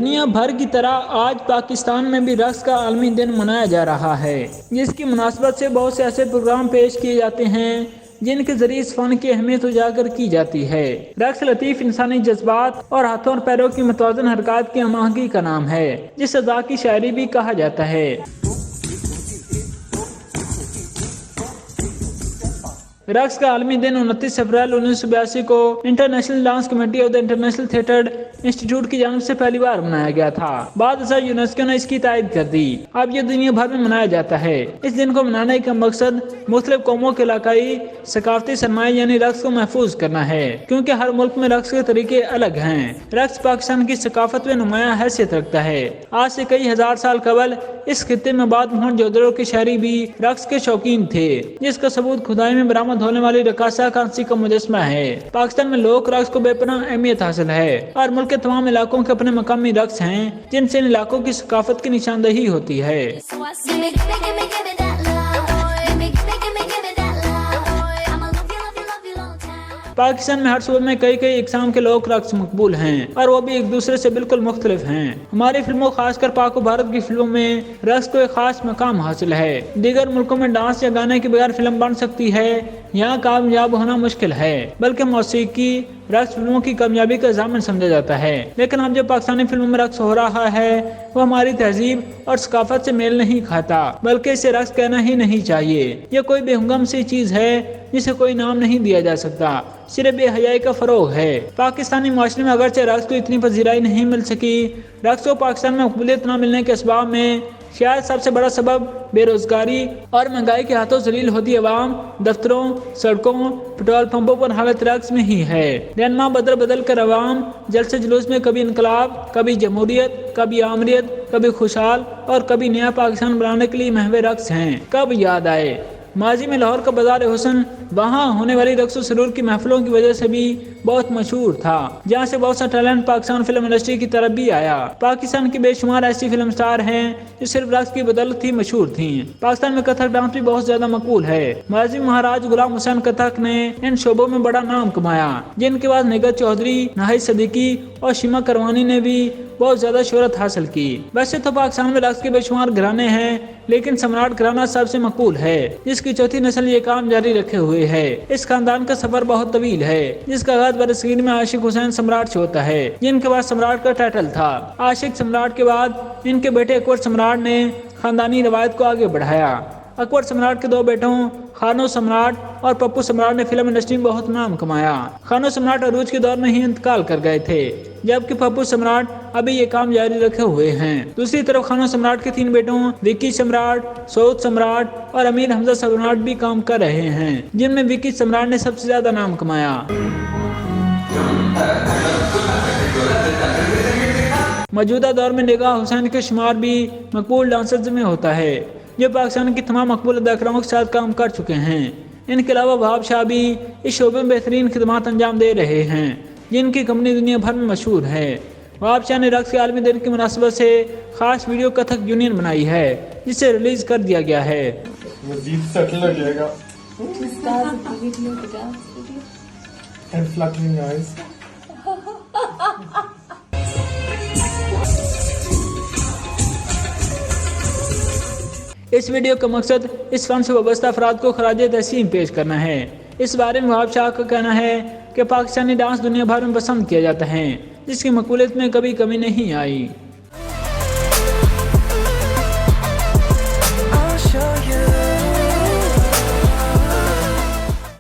दुनिया भर की तरह आज पाकिस्तान में भी रक्स का आलमी दिन मनाया जा रहा है, जिसकी मुनासबत से बहुत से ऐसे प्रोग्राम पेश किए जाते हैं जिनके जरिए इस फन की अहमियत उजागर की जाती है। रक्स लतीफ़ इंसानी जज्बात और हाथों और पैरों की मुतवाज़न हरकत की हमाहंगी का नाम है, जिस अदा की शायरी भी कहा जाता है। रक्स का आलमी दिन 29 अप्रैल 1982 को international dance committee of the international theatre institute की जानिब से पहली बार मनाया गया था। बाद में यूनेस्को ने इसकी तायद कर दी। अब यह दुनिया भर में मनाया जाता है। इस दिन को मनाने का मकसद मुख्तलिफ कौमों के इलाकाई सकाफती सरमाए यानी रक्स को महफूज करना है, क्योंकि हर मुल्क में रक्स के तरीके अलग हैं। रक्स पाकिस्तान की सकाफत में नुमाया हैसियत रखता है। आज से कई हजार साल कबल इस खित्ते में बाद मोहनजोदड़ो के शहरी भी रक्स के शौकीन थे, जिसका सबूत खुदाई में बरामद होने वाली रकासा कांसी का मुजस्मा है। पाकिस्तान में लोक रक्स को बेपनाह अहमियत हासिल है और मुल्क के तमाम इलाकों के अपने मकामी रक्स हैं, जिनसे इन इलाकों की सकाफत की निशानदही होती है। पाकिस्तान में हर सूबे में कई इकसाम के लोक रक्स मकबूल हैं और वो भी एक दूसरे से बिल्कुल मुख्तलिफ हैं। हमारी फिल्मों खासकर पाक और भारत की फिल्मों में रक्स को एक खास मकाम हासिल है। दीगर मुल्कों में डांस या गाने के बगैर फिल्म बन सकती है, यहाँ कामयाब होना मुश्किल है, बल्कि मौसीकी रक्स फिल्मों की कामयाबी का ज़ामिन समझा जाता है। लेकिन अब जो पाकिस्तानी फिल्मों में रक्स हो रहा है वो हमारी तहजीब और सकाफत से मेल नहीं खाता, बल्कि इसे रक्स कहना ही नहीं चाहिए। यह कोई बेहुगम सी चीज़ है जिसे कोई नाम नहीं दिया जा सकता, सिर्फ बेहयाई का फरोग है। पाकिस्तानी माशरे में अगरचे रक्स को इतनी पजीराई नहीं मिल सकी, रक्स को पाकिस्तान में मकबूलियत न मिलने के असबाब में शायद सबसे बड़ा सबब बेरोजगारी और महंगाई के हाथों जलील होती अवाम दफ्तरों, सड़कों, पेट्रोल पंपों पर हालत रक्स में ही है। रहनुमा बदल बदल कर अवाम जलसे जुलूस में कभी इनकलाब, कभी जमहूरियत, कभी आमरीत, कभी खुशहाल और कभी नया पाकिस्तान बनाने के लिए महवे रक्स हैं। कब याद आए माजी में लाहौर का बाजार हुसन वहाँ होने वाली रक्स और सुरूर की महफिलों की वजह से भी बहुत मशहूर था, जहाँ से बहुत सा टैलेंट पाकिस्तान फिल्म इंडस्ट्री की तरफ भी आया। पाकिस्तान की बेशुमार ऐसी फिल्म स्टार हैं जो सिर्फ रक्स की बदौलत ही मशहूर थी। पाकिस्तान में कथक डांस भी बहुत ज्यादा मकबूल है। माजी महाराज गुलाम हुसैन कथक ने इन शोबों में बड़ा नाम कमाया, जिनके बाद निगत चौधरी, नाहिद सदीकी और शिमा करवानी ने भी बहुत ज्यादा शोहरत हासिल की। वैसे तो पाकिस्तान में रक्स के बेशुमार घराने हैं, लेकिन सम्राट घराना सबसे मकबूल है, जिसकी चौथी नस्ल ये काम जारी रखे हुए है। इस खानदान का सफर बहुत तवील है, जिसका आगाज बरसगीर में आशिक हुसैन सम्राट से होता है, जिनके बाद सम्राट का टाइटल था। आशिक सम्राट के बाद इनके बेटे अकबर सम्राट ने खानदानी रवायत को आगे बढ़ाया। अकबर सम्राट के दो बेटों खानो सम्राट और पप्पू सम्राट ने फिल्म इंडस्ट्री में बहुत नाम कमाया। खानो सम्राट अरूज के दौर में ही इंतकाल कर गए थे, जबकि पप्पू सम्राट अभी ये काम जारी रखे हुए हैं। दूसरी तरफ खानो सम्राट के 3 बेटों विक्की सम्राट, सऊद सम्राट और अमीर हमजा सम्राट भी काम कर रहे हैं, जिनमें विक्की सम्राट ने सबसे ज्यादा नाम कमाया। मौजूदा दौर में निगाह हुसैन के शुमार भी मकबूल डांसर्स में होता है, जो पाकिस्तान की तमाम मकबूल अदाकाराओं के साथ काम कर चुके हैं। इनके अलावा वहाब शाह भी इस शोबे में बेहतरीन खिदमात अंजाम दे रहे हैं, जिनकी कंपनी दुनिया भर में मशहूर है। वहाब शाह ने रक्स के आलमी दिन की मुनासबत से खास वीडियो कथक यूनियन बनाई है, जिसे रिलीज कर दिया गया है। इस वीडियो का मकसद इस फन से वाबस्ता अफराद को खराज तहसीन पेश करना है। इस बारे में वहाब शाह का कहना है कि पाकिस्तानी डांस दुनिया भर में पसंद किया जाता है, जिसकी मकबूलियत में कभी कमी नहीं आई।